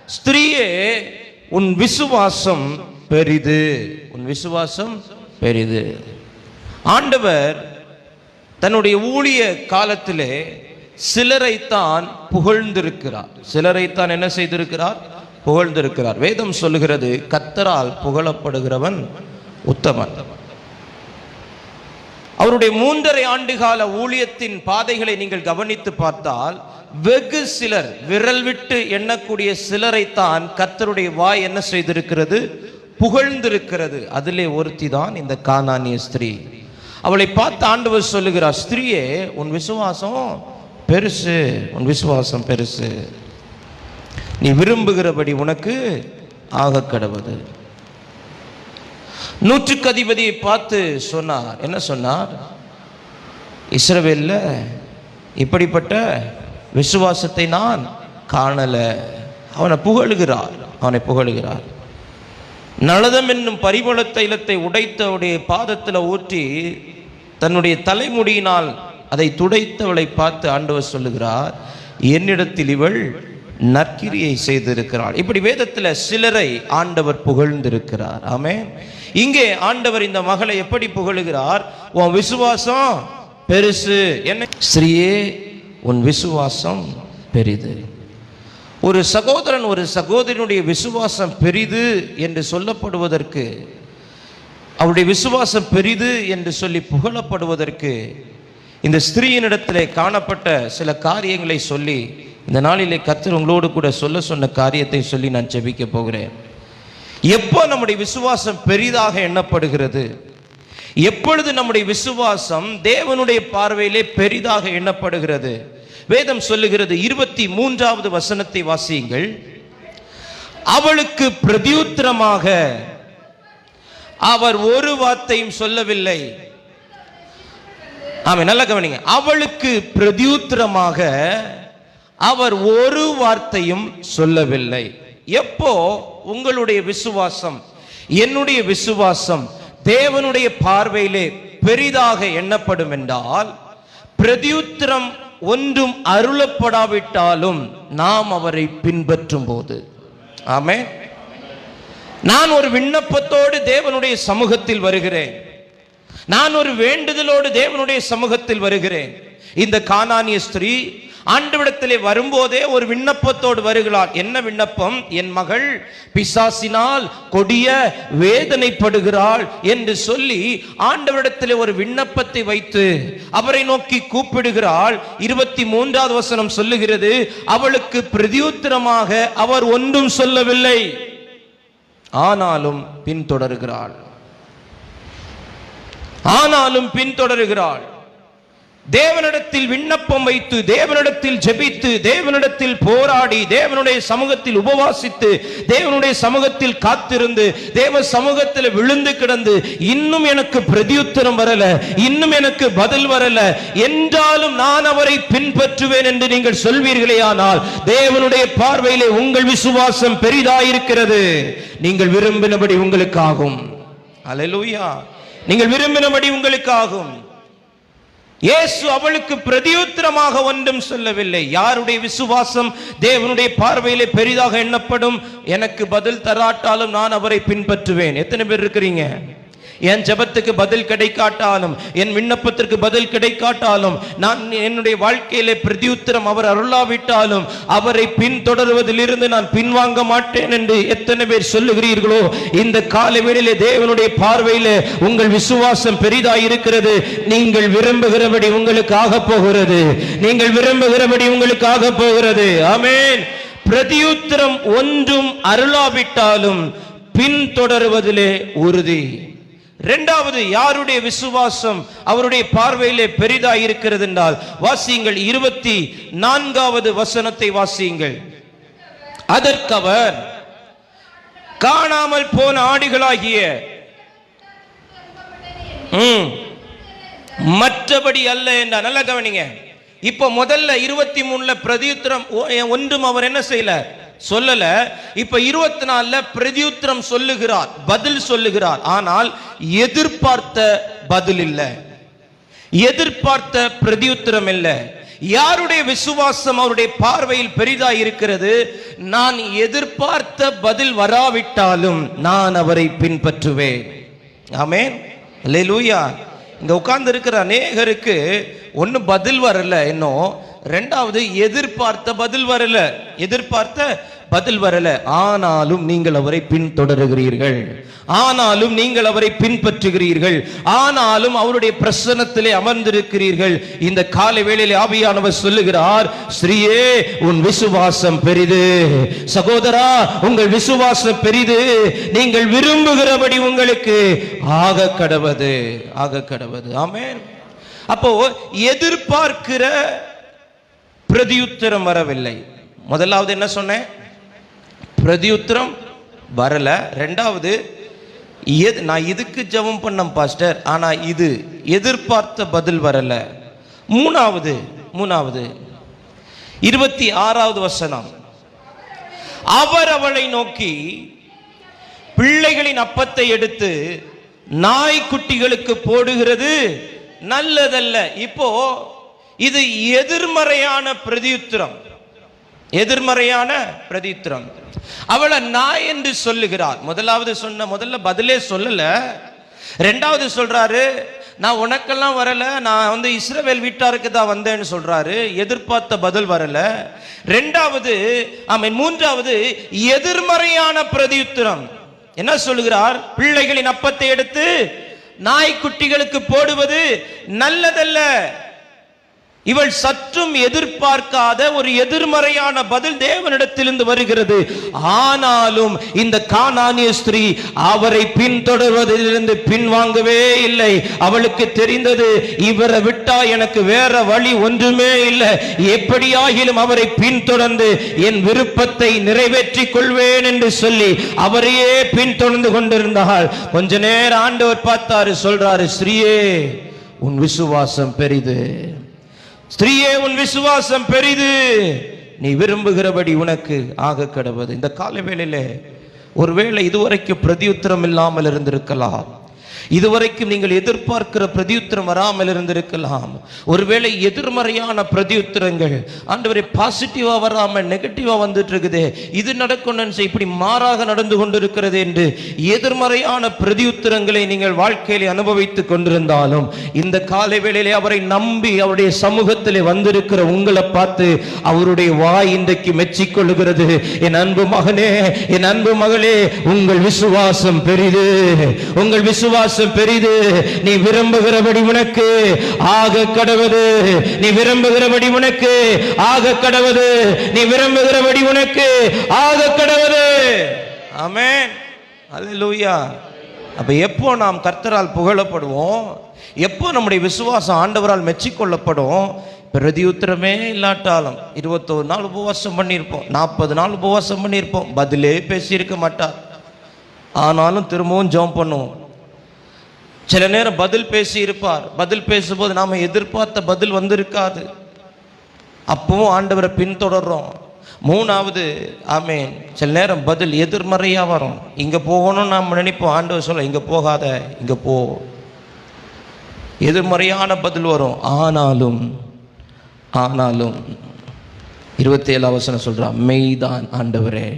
ஸ்திரீயே உன் விசுவாசம் பெரிது, உன் விசுவாசம் பெரிது. ஆண்டவர் தன்னுடைய ஊழிய காலத்திலே சிலரைத்தான் புகழ்ந்திருக்கிறார். சிலரைத்தான் என்ன செய்திருக்கிறார்? புகழ்ந்திருக்கிறார். வேதம் சொல்லுகிறது, கர்த்தரால் புகழப்படுகிறவன் உத்தமன். அவருடைய 3.5 ஆண்டுகால ஊழியத்தின் பாதைகளை நீங்கள் கவனித்து பார்த்தால் வெகு சிலர், விரல் விட்டு எண்ணக்கூடிய சிலரைத்தான் கர்த்தருடைய வாய் என்ன செய்திருக்கிறது? புகழ்ந்திருக்கிறது. அதிலே ஒருத்தி தான் இந்த கானானிய ஸ்திரீ. அவளை பார்த்து ஆண்டவர் சொல்லுகிறார், ஸ்திரீயே உன் விசுவாசம் பெருசு, உன் விசுவாசம் பெருசு, நீ விரும்புகிறபடி உனக்கு ஆக கடவுது. 100க்கு அதிபதியை பார்த்து சொன்னார். என்ன சொன்னார்? இஸ்ரவேல்ல இப்படிப்பட்ட விசுவாசத்தை நான் காணல. அவனை புகழுகிறார், அவனை புகழுகிறார். நளதம் என்னும் பரிமள தைலத்தை உடைத்தவருடைய பாதத்தில் ஊற்றி தன்னுடைய தலைமுடியினால் அதை துடைத்தவளை பார்த்து ஆண்டவர் சொல்லுகிறார், என்னிடத்தில் இவள் நற்கிரியை செய்திருக்கிறாள். இப்படி வேதத்தில் சிலரை ஆண்டவர் புகழ்ந்திருக்கிறார். ஆமென். இங்கே ஆண்டவர் இந்த மகளை எப்படி புகழுகிறார்? உன் விசுவாசம் பெருசு. என்ன? ஸ்திரீயே உன் விசுவாசம் பெரிது. ஒரு சகோதரன் ஒரு சகோதரனுடைய விசுவாசம் பெரிது என்று சொல்லப்படுவதற்கு, அவருடைய விசுவாசம் பெரிது என்று சொல்லி புகழப்படுவதற்கு இந்த ஸ்திரீயினிடத்திலே காணப்பட்ட சில காரியங்களை சொல்லி இந்த நாளிலே கர்த்தர் உங்களோடு கூட சொல்ல சொன்ன காரியத்தை சொல்லி நான் ஜெபிக்க போகிறேன். எப்போ நம்முடைய விசுவாசம் பெரிதாக எண்ணப்படுகிறது? எப்பொழுது நம்முடைய விசுவாசம் தேவனுடைய பார்வையிலே பெரிதாக எண்ணப்படுகிறது? வேதம் சொல்லுகிறது, 23வது வசனத்தை வாசியுங்கள். அவளுக்கு பிரதியுத்தரமாக அவர் ஒரு வார்த்தையும் சொல்லவில்லை. ஆமென். நல்லா கவனிங்க. அவளுக்கு பிரதியுத்தரமாக அவர் ஒரு வார்த்தையும் சொல்லவில்லை. எப்போ உங்களுடைய விசுவாசம், என்னுடைய விசுவாசம் தேவனுடைய பார்வையிலே பெரிதாக எண்ணப்படும் என்றால், பிரதியுத்தரம் ஒன்றும் அருளப்படாவிட்டாலும் நாம் அவரை பின்பற்றும் போது. ஆமென். நான் ஒரு விண்ணப்பத்தோடு தேவனுடைய சமூகத்தில் வருகிறேன், நான் ஒரு வேண்டுதலோடு தேவனுடைய சமூகத்தில் வருகிறேன். இந்த கானானிய ஸ்திரீ ஆண்டவரிடத்திலே வரும்போதே ஒரு விண்ணப்பத்தோடு வருகிறாள். என்ன விண்ணப்பம்? என் மகள் பிசாசினால் கொடிய வேதனைப்படுகிறாள் என்று சொல்லி ஆண்டவரிடத்திலே ஒரு விண்ணப்பத்தை வைத்து அவரை நோக்கி கூப்பிடுகிறாள். 23வது வசனம் சொல்லுகிறது, அவளுக்கு பிரதியுத்தரமாக அவர் ஒன்றும் சொல்லவில்லை, ஆனாலும் பின்தொடர்கிறாள். ஆனாலும் பின்தொடர்கிறாள். தேவனிடத்தில் விண்ணப்பம் வைத்து, தேவனிடத்தில் ஜெபித்து, தேவனிடத்தில் போராடி, தேவனுடைய சமூகத்தில் உபவாசித்து, தேவனுடைய சமூகத்தில் காத்திருந்து, தேவ சமூகத்தில் விழுந்து கிடந்து, இன்னும் எனக்கு பிரதியுத்தரம் வரல, இன்னும் எனக்கு பதில் வரல என்றாலும் நான் அவரை பின்பற்றுவேன் என்று நீங்கள் சொல்வீர்களே, ஆனால் தேவனுடைய பார்வையிலே உங்கள் விசுவாசம் பெரிதாயிருக்கிறது. நீங்கள் விரும்பினபடி உங்களுக்கு ஆகும். அல்லேலூயா. நீங்கள் விரும்பினபடி உங்களுக்கு ஆகும். இயேசு அவளுக்கு பிரதியுத்தரமாக ஒன்றும் சொல்லவில்லை. யாருடைய விசுவாசம் தேவனுடைய பார்வையிலே பெரிதாக எண்ணப்படும்? எனக்கு பதில் தராட்டாலும் நான் அவரை பின்பற்றுவேன். எத்தனை பேர் இருக்கிறீங்க? என் ஜெபத்துக்கு பதில் கிடைக்காட்டாலும், என் விண்ணப்பத்திற்கு பதில் கிடைக்காட்டாலும், நான் என்னுடைய வாழ்க்கையிலே பிரதியுத்தரம் அவர் அருளாவிட்டாலும் அவரை பின்தொடர்வதிலிருந்து நான் பின்வாங்க மாட்டேன் என்று எத்தனை பேர் சொல்லுகிறீர்களோ, இந்த காலை வேளையிலே தேவனுடைய பார்வையிலே உங்கள் விசுவாசம் பெரிதாய் இருக்கிறது. நீங்கள் விரும்புகிறபடி உங்களுக்கு ஆக போகிறது. நீங்கள் விரும்புகிறபடி உங்களுக்கு ஆக போகிறது. ஆமென். பிரதியுத்தரம் ஒன்றும் அருளாவிட்டாலும் பின்தொடர்வதிலே உறுதி. இரண்டாவது, யாருடைய விசுவாசம் அவருடைய பார்வையிலே பெரிதாய் இருக்கிறது என்றால், வாசியுங்கள் 24வது வசனத்தை வாசியுங்கள். அதற்கவர் காணாமல் போன ஆடுகளாகிய மற்றபடி அல்ல என்றார். நல்ல கவனிங்க. இப்ப முதல்ல 23ல பிரதியுத்தரம் ஒன்றும் அவர் என்ன செய்யல, சொல்லல. இப்ப 24ல பிரதியுத்தரம் சொல்லுகிறார், பதில் சொல்லுகிறார். ஆனால் எதிர்பார்த்த பதில் இல்ல, எதிர்பார்த்த பிரதியுத்தரம் இல்ல. யாருடைய விசுவாசம் அவருடைய பார்வையில் பெரிதாய் இருக்கிறது? நான் எதிர்பார்த்த பதில் வராவிட்டாலும் நான் அவரை பின்பற்றுவேன். ஆமென், அல்லேலூயா. இங்க உட்கார்ந்து இருக்கிற அநேகருக்கு ஒன்னு பதில் வரல, இன்னும் ரெண்டாவது எதிர்பார்த்த பதில் வரல. எதிர்பார்த்த பதில் வரல, ஆனாலும் நீங்கள் அவரை பின்தொடருகிறீர்கள், ஆனாலும் நீங்கள் அவரை பின்பற்றுகிறீர்கள், ஆனாலும் அவருடைய பிரசன்னத்திலே அமர்ந்திருக்கிறீர்கள். இந்த காலை வேளையிலே ஆவியானவர் சொல்லுகிறார், ஸ்ரீயே உன் விசுவாசம் பெரிது, சகோதரா உங்கள் விசுவாசம் பெரிது, நீங்கள் விரும்புகிறபடி உங்களுக்கு ஆக கடவது, ஆக கடவது. ஆமென். அப்போ எதிர்பார்க்கிற பிரதியுத்தரம் வரவில்லை. முதலாவது என்ன சொன்னேன்? பிரதியுத்தரம் வரல. ரெண்டாவது, நான் இதுக்கு ஜெபம் பண்ண பாஸ்டர், ஆனா இது எதிர்பார்த்த பதில் வரல. மூணாவது 26வது வசனம், அவர் அவளை நோக்கி பிள்ளைகளின் அப்பத்தை எடுத்து நாய்க்குட்டிகளுக்கு போடுகிறது நல்லதல்ல. இப்போ இது எதிர்மறையான பிரதியுத்தரம், எதிர்மறையான பிரதியுத்தரம். அவளை நாய் என்று சொல்லுகிறார். முதல்ல பதிலே சொல்லல. ரெண்டாவது சொல்றாரு, நான் உனக்கெல்லாம் வரல, நான் இஸ்ரவேல் வீட்டாருக்கு தான் வந்தேன்னு சொல்றாரு. எதிர்பார்த்த பதில் வரல. ரெண்டாவது மூன்றாவது எதிர்மறையான பிரதியுத்தரம். என்ன சொல்லுகிறார்? பிள்ளைகளின் அப்பத்தை எடுத்து நாய்க்குட்டிகளுக்கு போடுவது நல்லதல்ல. இவள் சற்றும் எதிர்பார்க்காத ஒரு எதிர்மறையான பதில் தேவனிடத்திலிருந்து வருகிறது. ஆனாலும் இந்த கானானிய ஸ்திரீ அவரை பின்தொடர்வதிலிருந்து பின்வாங்கவே இல்லை. அவளுக்கு தெரிந்தது, இவரை விட்டா எனக்கு வேற வழி ஒன்றுமே இல்லை, எப்படியாகிலும் அவரை பின்தொடர்ந்து என் விருப்பத்தை நிறைவேற்றிக் கொள்வேன் என்று சொல்லி அவரையே பின்தொடர்ந்து கொண்டிருந்தாள். கொஞ்ச நேரம் ஆண்டவர் பார்த்தாரு, சொல்றாரு, ஸ்திரீயே உன் விசுவாசம் பெரிது, ஸ்திரீயே உன் விசுவாசம் பெரிது, நீ விரும்புகிறபடி உனக்கு ஆக கடவது. இந்த காலை வேளையிலே ஒருவேளை இதுவரைக்கும் பிரதியுத்தரம் இல்லாமல் இருந்திருக்கலாம், இதுவரைக்கும் நீங்கள் எதிர்பார்க்கிற பிரதியுத்தரம் வராமல் இருந்திருக்கலாம். ஒருவேளை எதிர்மறையான பிரதியுத்தரங்கள், ஆண்டவரே பாசிட்டிவா வராம நெகட்டிவா வந்துட்டு இருக்குது, இது நடக்கணும் இப்படி மாறாக நடந்து கொண்டிருக்கிறது என்று எதிர்மறையான பிரதியுத்தரங்களை நீங்கள் வாழ்க்கையிலே அனுபவித்துக் கொண்டிருந்தாலும், இந்த காலை வேளையிலே அவரை நம்பி அவருடைய சமூகத்திலே வந்திருக்கிற உங்களை பார்த்து அவருடைய வாய் இன்றைக்கு மெச்சிக்கொள்ளுகிறது. என் அன்பு மகனே, என் அன்பு மகளே, உங்கள் விசுவாசம் பெரிது, உங்கள் விசுவாசம் பெரிது, நீ விரும்புகிறபடி உனக்கு ஆக கடவது, நீ விரும்புகிறபடி உனக்கு ஆக கடவது, நீ விரும்புகிறபடி உனக்கு ஆக கடவது. ஆமென், அல்லேலூயா. அப்ப எப்போ நாம் கர்த்தரால் புகழப்படுவோம், எப்போ நம்முடைய விசுவாசம் ஆண்டவரால் மெச்சிக்கொள்ளப்படும்? பிரதியுத்தரமே இல்லாட்டாலும் 21 நாள் உபவாசம் பண்ணியிருப்போம், 40 நாள் உபவாசம் பண்ணியிருப்போம், பதிலே பேசியிருக்க மாட்டார். ஆனாலும் திரும்பவும் ஜெபம் பண்ணுவோம். சில நேரம் பதில் பேசி இருப்பார், பதில் பேசும்போது நாம எதிர்பார்த்த பதில் வந்திருக்காது, அப்பவும் ஆண்டவரை பின்தொடர்றோம். மூணாவது, ஆமென், சில நேரம் பதில் எதிர்மறையா வரும். இங்க போகணும்னு நாம் நினைப்போம், ஆண்டவர் சொல்ல இங்க போகாத, இங்க போ. எதிர்மறையான பதில் வரும். ஆனாலும் 27 வசனம் சொல்றான், மெய்தான் ஆண்டவரே,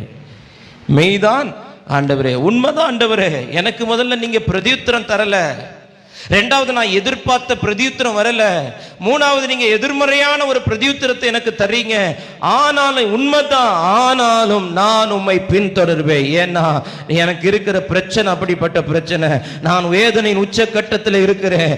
மெய்தான் ஆண்டவரே, உண்மைதான் ஆண்டவரே, எனக்கு முதல்ல நீங்க பிரதியுத்தரம் தரல, ரெண்டாவது நான் எதிர்பார்த்த பிரதியுத்தரம் வரல, மூணாவது நீங்க எதிர்மறையான ஒரு பிரதியுத்தரத்தை எனக்கு தர்றீங்க, ஆனாலும் உண்மைதான், ஆனாலும் நான் உம்மை பின்தொடர்வேன். ஏன்னா எனக்கு இருக்கிற பிரச்சனை அப்படிப்பட்ட பிரச்சனை, நான் வேதனையின் உச்சக்கட்டத்தில் இருக்கிறேன்,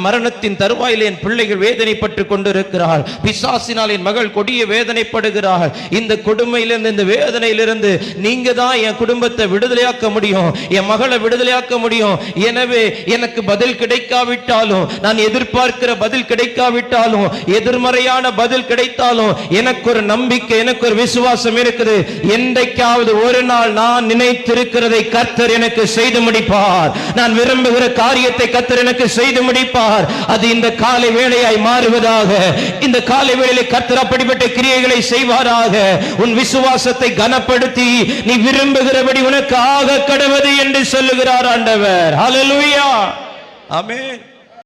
மரணத்தின் தருவாயில் என் பிள்ளைகள் வேதனைப்பட்டு கொண்டிருக்கிறாள், பிசாசினால் என் மகள் கொடிய வேதனைப்படுகிறாள். இந்த கொடுமையிலிருந்து, இந்த வேதனையிலிருந்து நீங்க தான் என் குடும்பத்தை விடுதலையாக்க முடியும், என் மகளை விடுதலையாக்க முடியும். எனவே எனக்கு பதில் கிடைக்காவிட்டாலும், நான் எதிர்பார்க்கிற பதில் கிடைக்காவிட்டாலும், எதிர்மறையான பதில் கிடைத்தாலும் எனக்கு ஒரு நம்பிக்கை, எனக்கு ஒரு விசுவாசம் இருக்குது. என்றைக்காவது ஒரு நாள் நான் நினைத்திருக்கிறதை கர்த்தர் எனக்கு செய்து முடிப்பார், நான் விரும்புகிற காரியத்தை கர்த்தர் எனக்கு செய்து முடிப்பார். அது இந்த காலை வேளையாய் மாறுவதாக. இந்த காலை வேளையிலே கர்த்தர் அப்படிப்பட்ட கிரியைகளை செய்வாராக. உன் விசுவாசத்தை கனப்படுத்தி நீ விரும்புகிறபடி உனக்கு ஆக கடவது என்று சொல்லுகிறார் ஆண்டவர். ஹல்லேலூயா, ஆமென்.